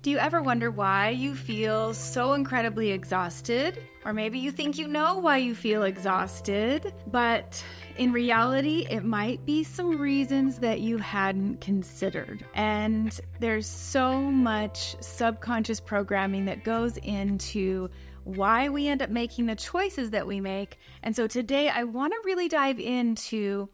Do you ever wonder why you feel so incredibly exhausted? Or maybe you think you know why you feel exhausted, but in reality, it might be some reasons that you hadn't considered. And there's so much subconscious programming that goes into why we end up making the choices that we make. And so today I want to really dive into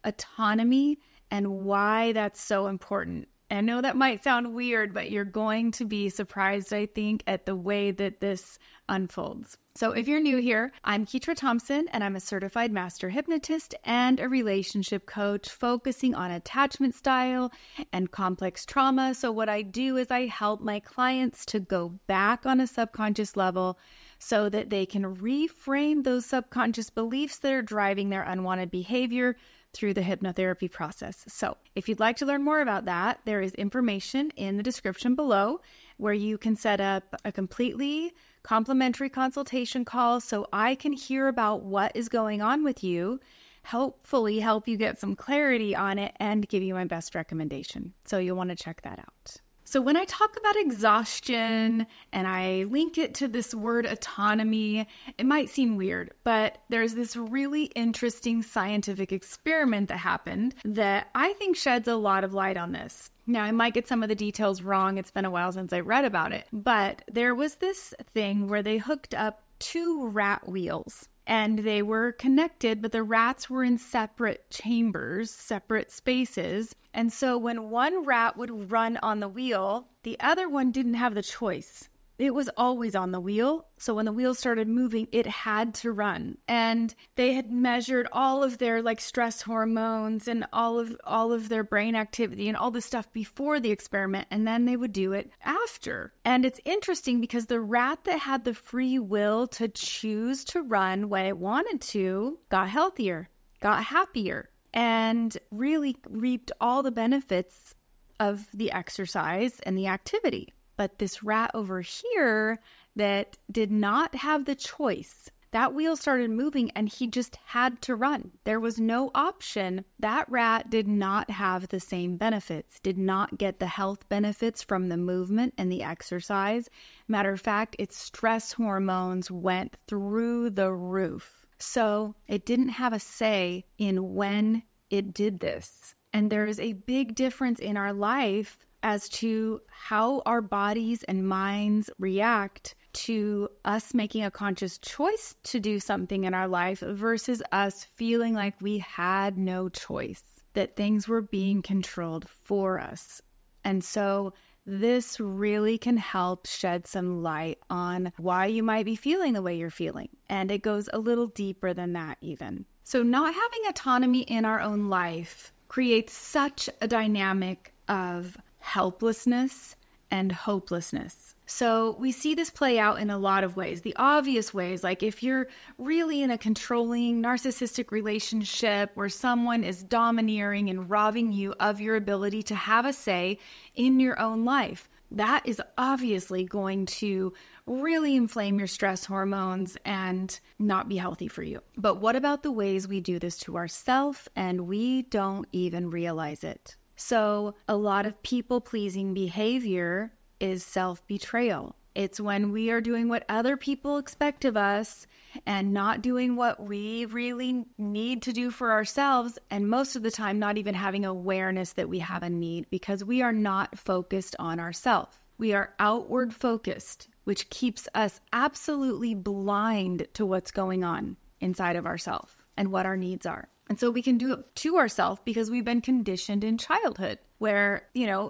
autonomy and why that's so important. I know that might sound weird, but you're going to be surprised, I think, at the way that this unfolds. So if you're new here, I'm Ketra Thompson, and I'm a Certified Master Hypnotist and a relationship coach focusing on attachment style and complex trauma. So what I do is I help my clients to go back on a subconscious level so that they can reframe those subconscious beliefs that are driving their unwanted behavior through the hypnotherapy process. So if you'd like to learn more about that, there is information in the description below where you can set up a completely complimentary consultation call so I can hear about what is going on with you, hopefully help you get some clarity on it, and give you my best recommendation. So you'll want to check that out. So when I talk about exhaustion and I link it to this word autonomy, it might seem weird, but there's this really interesting scientific experiment that happened that I think sheds a lot of light on this. Now, I might get some of the details wrong. It's been a while since I read about it, but there was this thing where they hooked up two rat wheels. And they were connected, but the rats were in separate chambers, separate spaces. And so when one rat would run on the wheel, the other one didn't have the choice. It was always on the wheel. So when the wheel started moving, it had to run. And they had measured all of their stress hormones and all of their brain activity and all this stuff before the experiment. And then they would do it after. And it's interesting because the rat that had the free will to choose to run when it wanted to got healthier, got happier, and really reaped all the benefits of the exercise and the activity. But this rat over here that did not have the choice, that wheel started moving and he just had to run. There was no option. That rat did not have the same benefits, did not get the health benefits from the movement and the exercise. Matter of fact, its stress hormones went through the roof. So it didn't have a say in when it did this. And there is a big difference in our life as to how our bodies and minds react to us making a conscious choice to do something in our life versus us feeling like we had no choice, that things were being controlled for us. And so this really can help shed some light on why you might be feeling the way you're feeling. And it goes a little deeper than that even. So not having autonomy in our own life creates such a dynamic of helplessness and hopelessness. So we see this play out in a lot of ways. The obvious ways, like if you're really in a controlling narcissistic relationship where someone is domineering and robbing you of your ability to have a say in your own life, that is obviously going to really inflame your stress hormones and not be healthy for you. But what about the ways we do this to ourselves and we don't even realize it? So a lot of people-pleasing behavior is self-betrayal. It's when we are doing what other people expect of us and not doing what we really need to do for ourselves, and most of the time not even having awareness that we have a need because we are not focused on ourselves. We are outward focused, which keeps us absolutely blind to what's going on inside of ourselves and what our needs are. And so we can do it to ourselves because we've been conditioned in childhood where,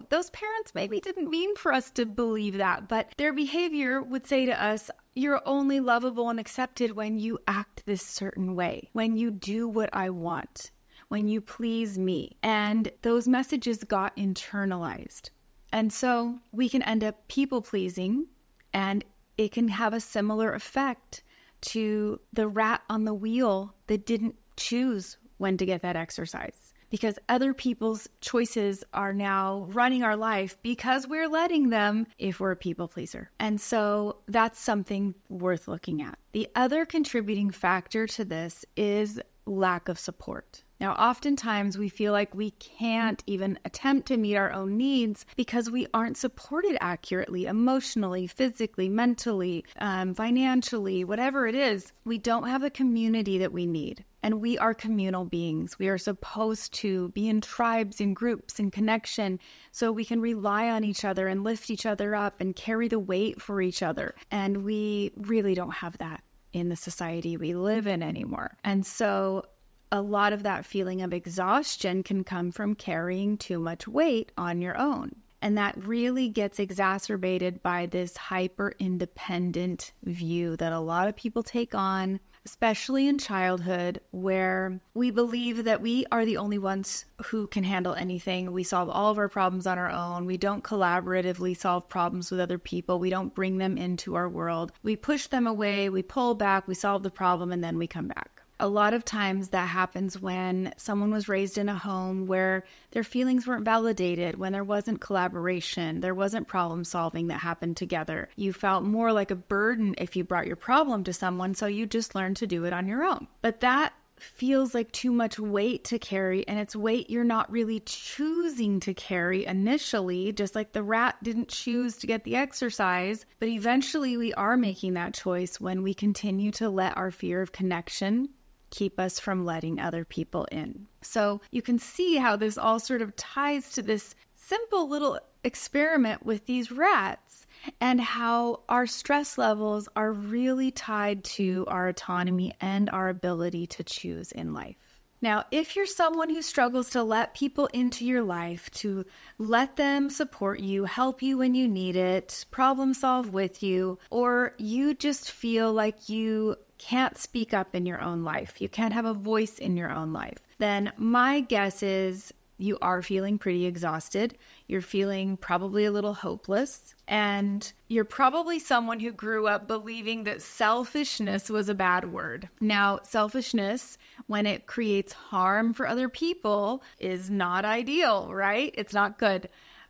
those parents maybe didn't mean for us to believe that, but their behavior would say to us, you're only lovable and accepted when you act this certain way, when you do what I want, when you please me. And those messages got internalized. And so we can end up people pleasing, and it can have a similar effect to the rat on the wheel that didn't choose when to get that exercise, because other people's choices are now running our life because we're letting them if we're a people pleaser. And so that's something worth looking at. The other contributing factor to this is lack of support. Now, oftentimes we feel like we can't even attempt to meet our own needs because we aren't supported accurately, emotionally, physically, mentally, financially, whatever it is. We don't have the community that we need. And we are communal beings. We are supposed to be in tribes, in groups, in connection, so we can rely on each other and lift each other up and carry the weight for each other. And we really don't have that in the society we live in anymore. And so a lot of that feeling of exhaustion can come from carrying too much weight on your own. And that really gets exacerbated by this hyper-independent view that a lot of people take on, especially in childhood, where we believe that we are the only ones who can handle anything. We solve all of our problems on our own. We don't collaboratively solve problems with other people. We don't bring them into our world. We push them away, we pull back, we solve the problem, and then we come back. A lot of times that happens when someone was raised in a home where their feelings weren't validated, when there wasn't collaboration, there wasn't problem solving that happened together. You felt more like a burden if you brought your problem to someone, so you just learned to do it on your own. But that feels like too much weight to carry, and it's weight you're not really choosing to carry initially, just like the rat didn't choose to get the exercise. But eventually we are making that choice when we continue to let our fear of connection keep us from letting other people in. So you can see how this all sort of ties to this simple little experiment with these rats, and how our stress levels are really tied to our autonomy and our ability to choose in life. Now, if you're someone who struggles to let people into your life, to let them support you, help you when you need it, problem solve with you, or you just feel like you can't speak up in your own life, you can't have a voice in your own life, then my guess is you are feeling pretty exhausted. You're feeling probably a little hopeless. And you're probably someone who grew up believing that selfishness was a bad word. Now, selfishness, when it creates harm for other people, is not ideal, right? It's not good.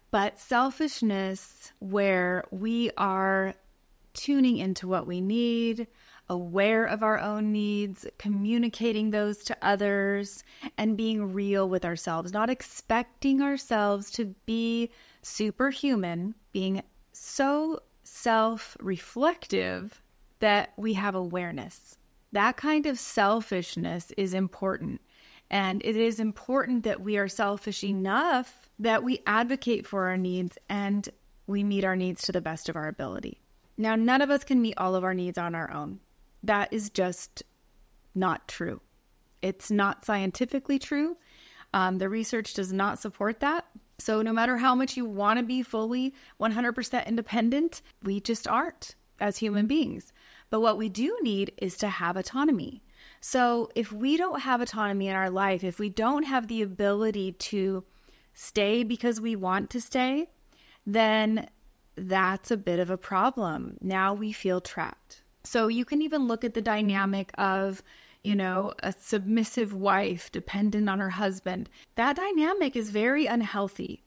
But selfishness, where we are tuning into what we need, aware of our own needs, communicating those to others, and being real with ourselves, not expecting ourselves to be superhuman, being so self-reflective that we have awareness. That kind of selfishness is important. And it is important that we are selfish enough that we advocate for our needs and we meet our needs to the best of our ability. Now, none of us can meet all of our needs on our own. That is just not true. It's not scientifically true. The research does not support that. So no matter how much you want to be fully 100% independent, we just aren't as human beings. But what we do need is to have autonomy. So if we don't have autonomy in our life, if we don't have the ability to stay because we want to stay, then that's a bit of a problem. Now we feel trapped. So you can even look at the dynamic of, a submissive wife dependent on her husband. That dynamic is very unhealthy.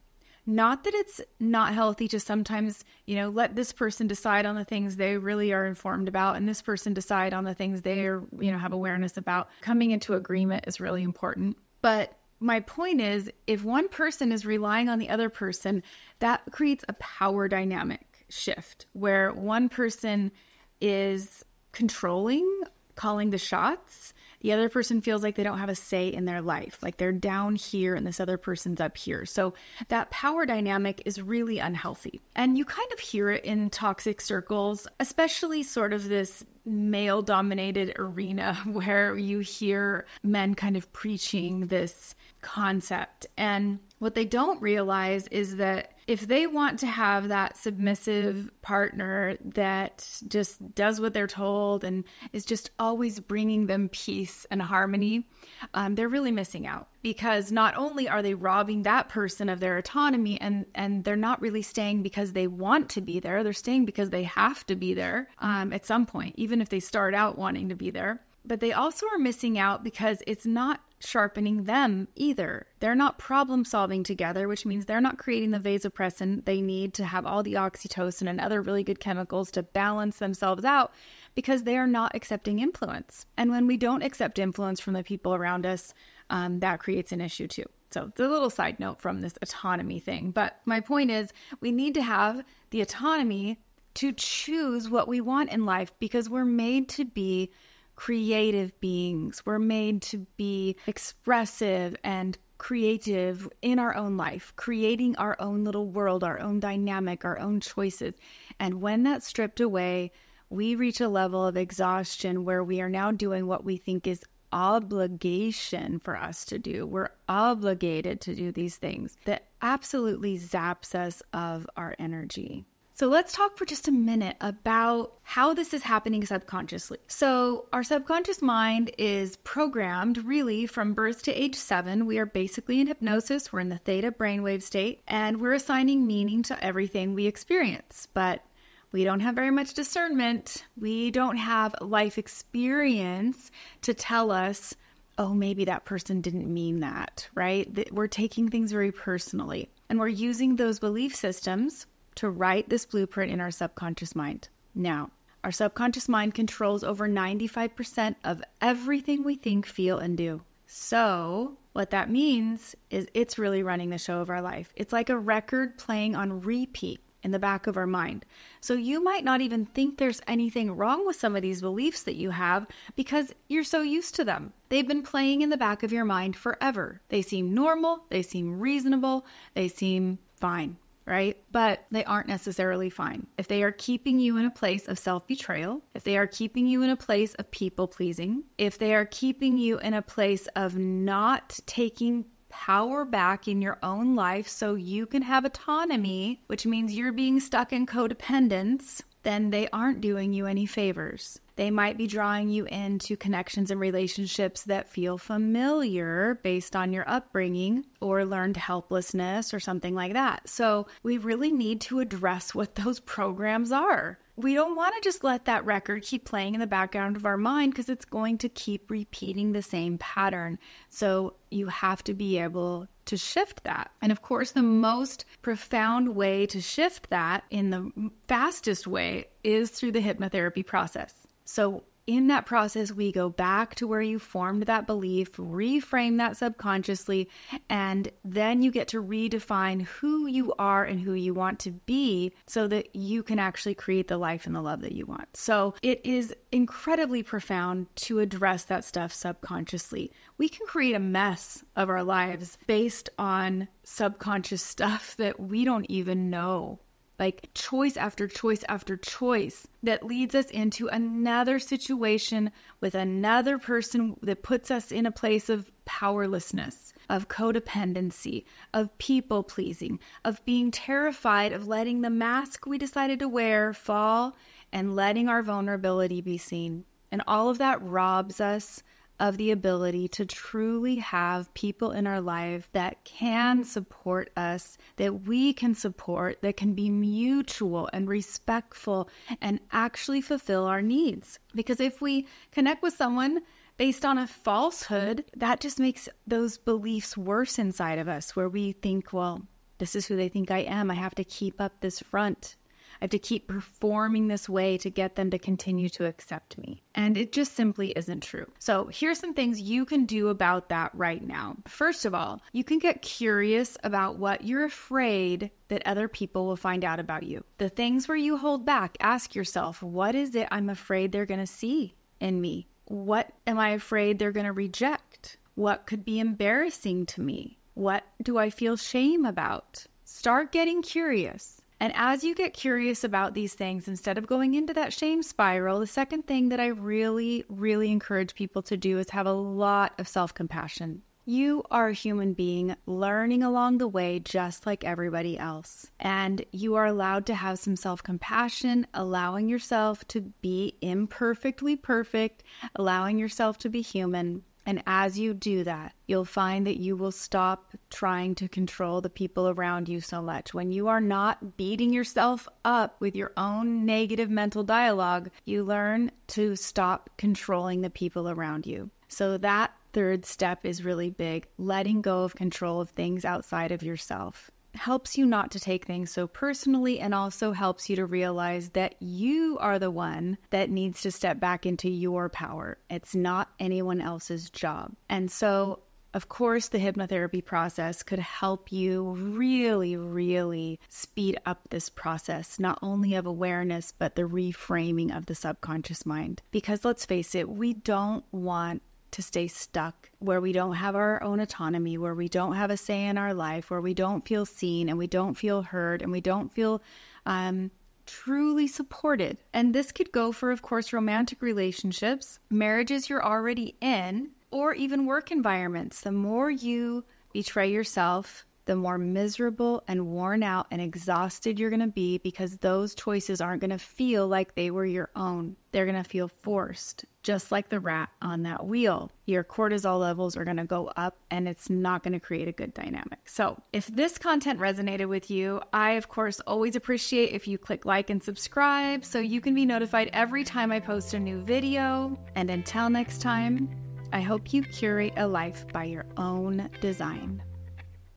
Not that it's not healthy to sometimes, let this person decide on the things they really are informed about, and this person decide on the things they are, have awareness about. Coming into agreement is really important. But my point is, if one person is relying on the other person, that creates a power dynamic shift where one person is controlling, calling the shots. The other person feels like they don't have a say in their life, like they're down here and this other person's up here. So that power dynamic is really unhealthy. And you kind of hear it in toxic circles, especially sort of this male-dominated arena where you hear men kind of preaching this concept. And what they don't realize is that if they want to have that submissive partner that just does what they're told and is just always bringing them peace and harmony, they're really missing out. Because not only are they robbing that person of their autonomy, and they're not really staying because they want to be there, they're staying because they have to be there at some point, even if they start out wanting to be there. But they also are missing out because it's not sharpening them either. They're not problem solving together, which means they're not creating the vasopressin they need to have all the oxytocin and other really good chemicals to balance themselves out, because they are not accepting influence. And when we don't accept influence from the people around us, that creates an issue too. So it's a little side note from this autonomy thing. But my point is, we need to have the autonomy to choose what we want in life, because we're made to be creative beings. We're made to be expressive and creative in our own life, creating our own little world, our own dynamic, our own choices. And when that's stripped away, we reach a level of exhaustion where we are now doing what we think is obligation for us to do. We're obligated to do these things that absolutely zaps us of our energy. So let's talk for just a minute about how this is happening subconsciously. So our subconscious mind is programmed really from birth to age 7. We are basically in hypnosis. We're in the theta brainwave state, and we're assigning meaning to everything we experience. But we don't have very much discernment. We don't have life experience to tell us, oh, maybe that person didn't mean that, right? We're taking things very personally. And we're using those belief systems to write this blueprint in our subconscious mind. Now, our subconscious mind controls over 95% of everything we think, feel, and do. So what that means is it's really running the show of our life. It's like a record playing on repeat in the back of our mind. So you might not even think there's anything wrong with some of these beliefs that you have because you're so used to them. They've been playing in the back of your mind forever. They seem normal, they seem reasonable, they seem fine, right? But they aren't necessarily fine. If they are keeping you in a place of self-betrayal, if they are keeping you in a place of people-pleasing, if they are keeping you in a place of not taking power back in your own life so you can have autonomy, which means you're being stuck in codependence, then they aren't doing you any favors. They might be drawing you into connections and relationships that feel familiar based on your upbringing or learned helplessness or something like that. So we really need to address what those programs are. We don't want to just let that record keep playing in the background of our mind because it's going to keep repeating the same pattern. So you have to be able to shift that. And of course, the most profound way to shift that in the fastest way is through the hypnotherapy process. So in that process, we go back to where you formed that belief, reframe that subconsciously, and then you get to redefine who you are and who you want to be so that you can actually create the life and the love that you want. So it is incredibly profound to address that stuff subconsciously. We can create a mess of our lives based on subconscious stuff that we don't even know. Like choice after choice after choice that leads us into another situation with another person that puts us in a place of powerlessness, of codependency, of people pleasing, of being terrified of letting the mask we decided to wear fall and letting our vulnerability be seen. And all of that robs us of the ability to truly have people in our life that can support us, that we can support, that can be mutual and respectful and actually fulfill our needs. Because if we connect with someone based on a falsehood, that just makes those beliefs worse inside of us, where we think, well, this is who they think I am. I have to keep up this front. I have to keep performing this way to get them to continue to accept me. And it just simply isn't true. So here's some things you can do about that right now. First of all, you can get curious about what you're afraid that other people will find out about you. The things where you hold back, ask yourself, what is it I'm afraid they're going to see in me? What am I afraid they're going to reject? What could be embarrassing to me? What do I feel shame about? Start getting curious. And as you get curious about these things, instead of going into that shame spiral, the second thing that I really, really encourage people to do is have a lot of self-compassion. You are a human being learning along the way just like everybody else. And you are allowed to have some self-compassion, allowing yourself to be imperfectly perfect, allowing yourself to be human. And as you do that, you'll find that you will stop trying to control the people around you so much. When you are not beating yourself up with your own negative mental dialogue, you learn to stop controlling the people around you. So that third step is really big. Letting go of control of things outside of yourself helps you not to take things so personally, and also helps you to realize that you are the one that needs to step back into your power. It's not anyone else's job. And so Of course, the hypnotherapy process could help you really speed up this process, not only of awareness, but the reframing of the subconscious mind. Because let's face it, we don't want to stay stuck where we don't have our own autonomy, where we don't have a say in our life, where we don't feel seen and we don't feel heard and we don't feel truly supported. And this could go for, of course, romantic relationships, marriages you're already in, or even work environments. The more you betray yourself, the more miserable and worn out and exhausted you're going to be, because those choices aren't going to feel like they were your own. They're going to feel forced, just like the rat on that wheel. Your cortisol levels are going to go up and it's not going to create a good dynamic. So if this content resonated with you, I, of course, always appreciate if you click like and subscribe so you can be notified every time I post a new video. And until next time, I hope you curate a life by your own design.